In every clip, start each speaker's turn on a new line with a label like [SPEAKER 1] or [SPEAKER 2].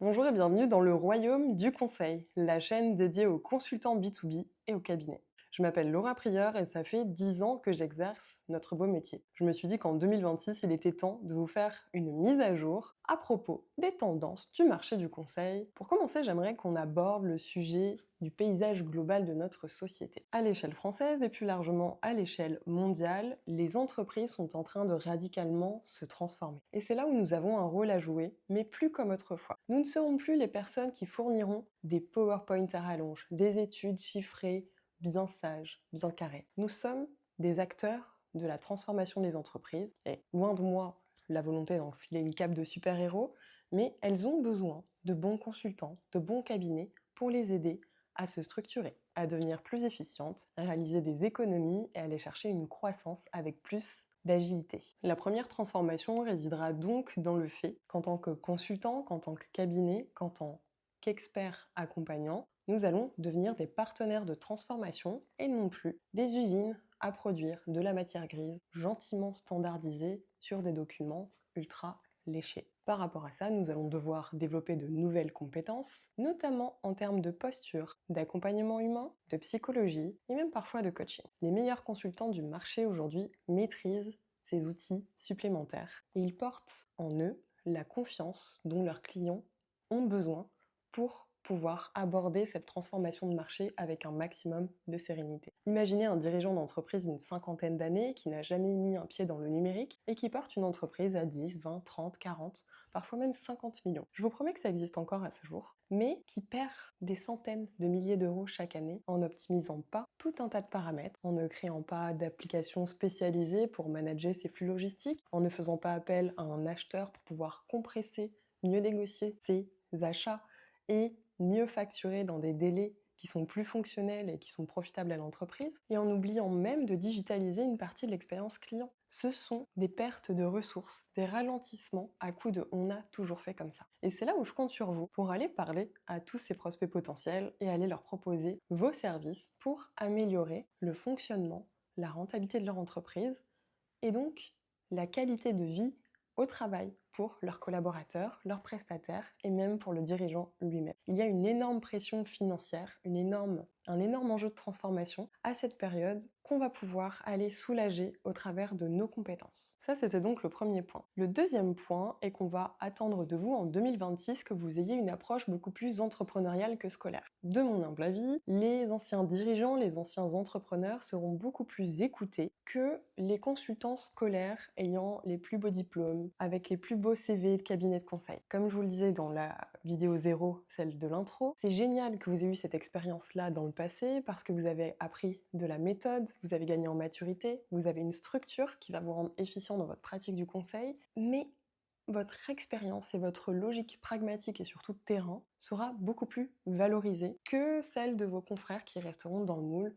[SPEAKER 1] Bonjour et bienvenue dans le Royaume du Conseil, la chaîne dédiée aux consultants B2B et aux cabinets. Je m'appelle Laura Prieur et ça fait 10 ans que j'exerce notre beau métier. Je me suis dit qu'en 2026, il était temps de vous faire une mise à jour à propos des tendances du marché du conseil. Pour commencer, j'aimerais qu'on aborde le sujet du paysage global de notre société. À l'échelle française et plus largement à l'échelle mondiale, les entreprises sont en train de radicalement se transformer. Et c'est là où nous avons un rôle à jouer, mais plus comme autrefois. Nous ne serons plus les personnes qui fourniront des PowerPoint à rallonge, des études chiffrées, bien sages, bien carrées. Nous sommes des acteurs de la transformation des entreprises. Et loin de moi la volonté d'enfiler une cape de super-héros, mais elles ont besoin de bons consultants, de bons cabinets pour les aider à se structurer, à devenir plus efficientes, à réaliser des économies et à aller chercher une croissance avec plus d'agilité. La première transformation résidera donc dans le fait qu'en tant que consultant, qu'en tant que cabinet, qu'en tant qu'expert accompagnant, nous allons devenir des partenaires de transformation et non plus des usines à produire de la matière grise gentiment standardisée sur des documents ultra léchés. Par rapport à ça, nous allons devoir développer de nouvelles compétences, notamment en termes de posture, d'accompagnement humain, de psychologie et même parfois de coaching. Les meilleurs consultants du marché aujourd'hui maîtrisent ces outils supplémentaires et ils portent en eux la confiance dont leurs clients ont besoin pour pouvoir aborder cette transformation de marché avec un maximum de sérénité. Imaginez un dirigeant d'entreprise d'une cinquantaine d'années qui n'a jamais mis un pied dans le numérique et qui porte une entreprise à 10, 20, 30, 40, parfois même 50 millions. Je vous promets que ça existe encore à ce jour, mais qui perd des centaines de milliers d'euros chaque année en n'optimisant pas tout un tas de paramètres, en ne créant pas d'applications spécialisées pour manager ses flux logistiques, en ne faisant pas appel à un acheteur pour pouvoir compresser, mieux négocier ses achats et mieux facturer dans des délais qui sont plus fonctionnels et qui sont profitables à l'entreprise, et en oubliant même de digitaliser une partie de l'expérience client. Ce sont des pertes de ressources, des ralentissements à coup de « on a toujours fait comme ça ». Et c'est là où je compte sur vous pour aller parler à tous ces prospects potentiels et aller leur proposer vos services pour améliorer le fonctionnement, la rentabilité de leur entreprise et donc la qualité de vie au travail pour leurs collaborateurs, leurs prestataires et même pour le dirigeant lui-même. Il y a une énorme pression financière, un énorme enjeu de transformation à cette période qu'on va pouvoir aller soulager au travers de nos compétences. Ça, c'était donc le premier point. Le deuxième point est qu'on va attendre de vous en 2026 que vous ayez une approche beaucoup plus entrepreneuriale que scolaire. De mon humble avis, les anciens dirigeants, les anciens entrepreneurs seront beaucoup plus écoutés que les consultants scolaires ayant les plus beaux diplômes, avec les plus beaux CV de cabinet de conseil. Comme je vous le disais dans la vidéo 0, celle de l'intro, c'est génial que vous ayez eu cette expérience-là dans le passé parce que vous avez appris de la méthode, vous avez gagné en maturité, vous avez une structure qui va vous rendre efficient dans votre pratique du conseil, mais votre expérience et votre logique pragmatique et surtout de terrain sera beaucoup plus valorisée que celle de vos confrères qui resteront dans le moule.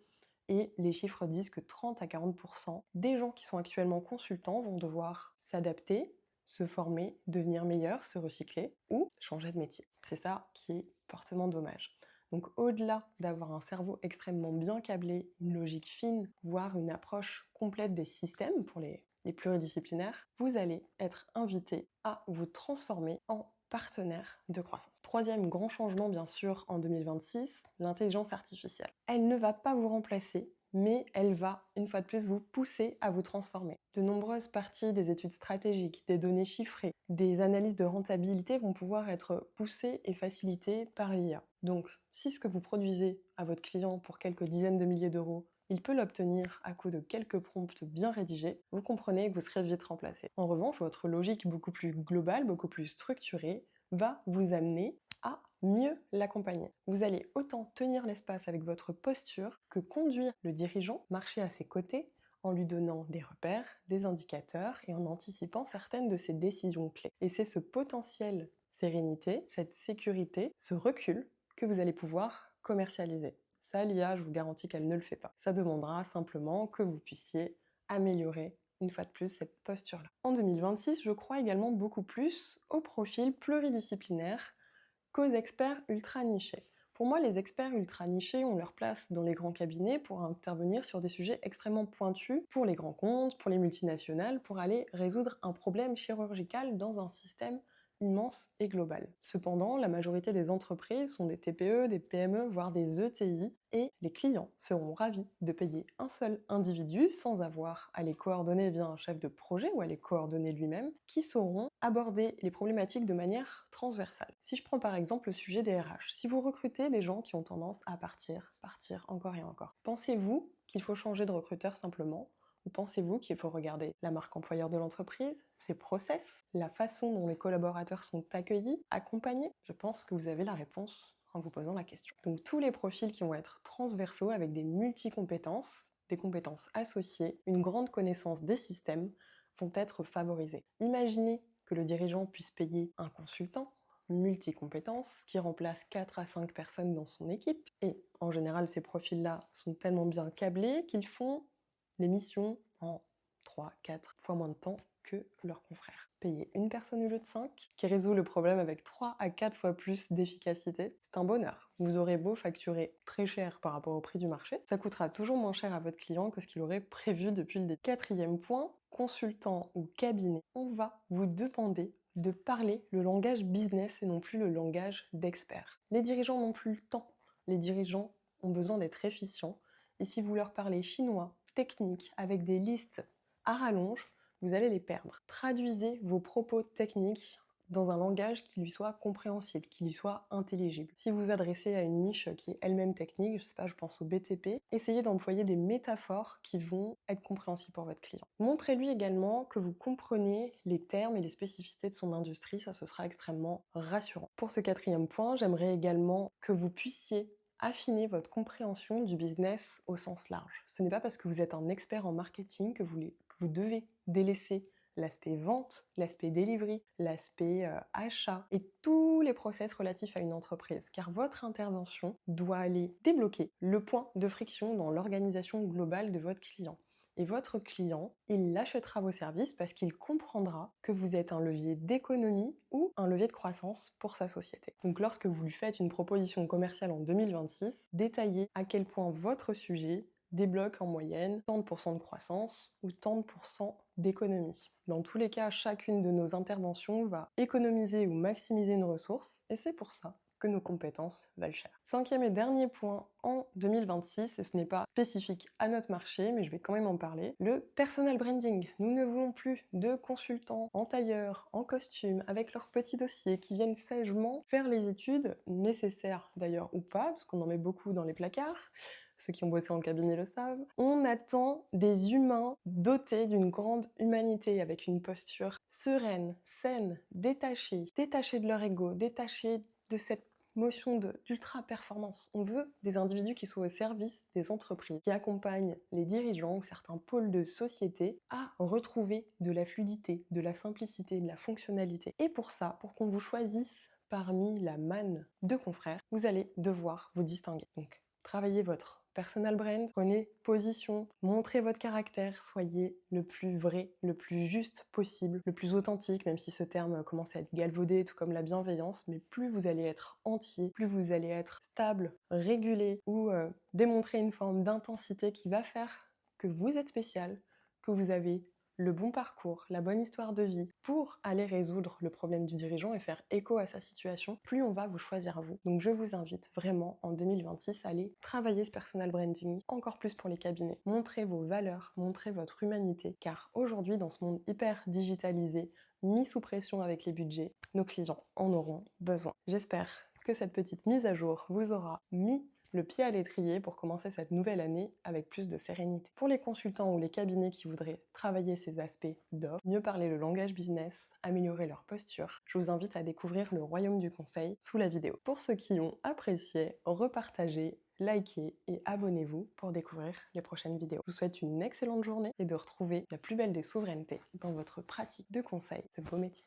[SPEAKER 1] Et les chiffres disent que 30 à 40% des gens qui sont actuellement consultants vont devoir s'adapter, se former, devenir meilleurs, se recycler ou changer de métier. C'est ça qui est fortement dommage. Donc au-delà d'avoir un cerveau extrêmement bien câblé, une logique fine, voire une approche complète des systèmes pour les pluridisciplinaires, vous allez être invité à vous transformer en partenaire de croissance. Troisième grand changement, bien sûr, en 2026, l'intelligence artificielle. Elle ne va pas vous remplacer, mais elle va, une fois de plus, vous pousser à vous transformer. De nombreuses parties des études stratégiques, des données chiffrées, des analyses de rentabilité vont pouvoir être poussées et facilitées par l'IA. Donc, si ce que vous produisez à votre client pour quelques dizaines de milliers d'euros, il peut l'obtenir à coup de quelques prompts bien rédigés, vous comprenez que vous serez vite remplacé. En revanche, votre logique beaucoup plus globale, beaucoup plus structurée, va vous amener à mieux l'accompagner. Vous allez autant tenir l'espace avec votre posture que conduire le dirigeant, marcher à ses côtés, en lui donnant des repères, des indicateurs et en anticipant certaines de ses décisions clés. Et c'est ce potentiel sérénité, cette sécurité, ce recul que vous allez pouvoir commercialiser. Ça, l'IA, je vous garantis qu'elle ne le fait pas. Ça demandera simplement que vous puissiez améliorer une fois de plus cette posture-là. En 2026, je crois également beaucoup plus aux profils pluridisciplinaires qu'aux experts ultra nichés. Pour moi, les experts ultra nichés ont leur place dans les grands cabinets pour intervenir sur des sujets extrêmement pointus pour les grands comptes, pour les multinationales, pour aller résoudre un problème chirurgical dans un système immense et global. Cependant, la majorité des entreprises sont des TPE, des PME, voire des ETI, et les clients seront ravis de payer un seul individu sans avoir à les coordonner via un chef de projet ou à les coordonner lui-même, qui sauront aborder les problématiques de manière transversale. Si je prends par exemple le sujet des RH, si vous recrutez des gens qui ont tendance à partir encore et encore, pensez-vous qu'il faut changer de recruteur simplement? Ou pensez-vous qu'il faut regarder la marque employeur de l'entreprise, ses process, la façon dont les collaborateurs sont accueillis, accompagnés? Je pense que vous avez la réponse en vous posant la question. Donc tous les profils qui vont être transversaux avec des multi-compétences, des compétences associées, une grande connaissance des systèmes, vont être favorisés. Imaginez que le dirigeant puisse payer un consultant multi-compétences qui remplace 4 à 5 personnes dans son équipe. Et en général, ces profils-là sont tellement bien câblés qu'ils font les missions en 3-4 fois moins de temps que leurs confrères. Payer une personne au lieu de 5, qui résout le problème avec 3 à 4 fois plus d'efficacité, c'est un bonheur. Vous aurez beau facturer très cher par rapport au prix du marché, ça coûtera toujours moins cher à votre client que ce qu'il aurait prévu depuis le début. Quatrième point, consultant ou cabinet, on va vous demander de parler le langage business et non plus le langage d'expert. Les dirigeants n'ont plus le temps. Les dirigeants ont besoin d'être efficients. Et si vous leur parlez chinois, technique, avec des listes à rallonge, vous allez les perdre. Traduisez vos propos techniques dans un langage qui lui soit compréhensible, qui lui soit intelligible. Si vous vous adressez à une niche qui est elle-même technique, je sais pas, je pense au BTP, essayez d'employer des métaphores qui vont être compréhensibles pour votre client. Montrez-lui également que vous comprenez les termes et les spécificités de son industrie, ça ce sera extrêmement rassurant. Pour ce quatrième point, j'aimerais également que vous puissiez affiner votre compréhension du business au sens large. Ce n'est pas parce que vous êtes un expert en marketing que vous devez délaisser l'aspect vente, l'aspect delivery, l'aspect achat et tous les process relatifs à une entreprise. Car votre intervention doit aller débloquer le point de friction dans l'organisation globale de votre client. Et votre client, il achètera vos services parce qu'il comprendra que vous êtes un levier d'économie ou un levier de croissance pour sa société. Donc lorsque vous lui faites une proposition commerciale en 2026, détaillez à quel point votre sujet débloque en moyenne tant de pourcents de croissance ou tant de pourcents d'économie. Dans tous les cas, chacune de nos interventions va économiser ou maximiser une ressource et c'est pour ça que nos compétences valent cher. Cinquième et dernier point en 2026, et ce n'est pas spécifique à notre marché, mais je vais quand même en parler, le personal branding. Nous ne voulons plus de consultants en tailleur, en costume, avec leurs petits dossiers, qui viennent sagement faire les études, nécessaires d'ailleurs ou pas, parce qu'on en met beaucoup dans les placards, ceux qui ont bossé en cabinet le savent. On attend des humains dotés d'une grande humanité, avec une posture sereine, saine, détachée de leur ego, détachée de cette motion d'ultra-performance. On veut des individus qui soient au service des entreprises, qui accompagnent les dirigeants ou certains pôles de société à retrouver de la fluidité, de la simplicité, de la fonctionnalité. Et pour ça, pour qu'on vous choisisse parmi la manne de confrères, vous allez devoir vous distinguer. Donc, travaillez votre personal brand, prenez position, montrez votre caractère, soyez le plus vrai, le plus juste possible, le plus authentique, même si ce terme commence à être galvaudé, tout comme la bienveillance, mais plus vous allez être entier, plus vous allez être stable, régulé, ou démontrer une forme d'intensité qui va faire que vous êtes spécial, que vous avez le bon parcours, la bonne histoire de vie pour aller résoudre le problème du dirigeant et faire écho à sa situation, plus on va vous choisir vous. Donc je vous invite vraiment en 2026 à aller travailler ce personal branding encore plus pour les cabinets. Montrez vos valeurs, montrez votre humanité, car aujourd'hui dans ce monde hyper digitalisé, mis sous pression avec les budgets, nos clients en auront besoin. J'espère que cette petite mise à jour vous aura mis le pied à l'étrier pour commencer cette nouvelle année avec plus de sérénité. Pour les consultants ou les cabinets qui voudraient travailler ces aspects d'offre, mieux parler le langage business, améliorer leur posture, je vous invite à découvrir le royaume du conseil sous la vidéo. Pour ceux qui ont apprécié, repartagez, likez et abonnez-vous pour découvrir les prochaines vidéos. Je vous souhaite une excellente journée et de retrouver la plus belle des souverainetés dans votre pratique de conseil, ce beau métier.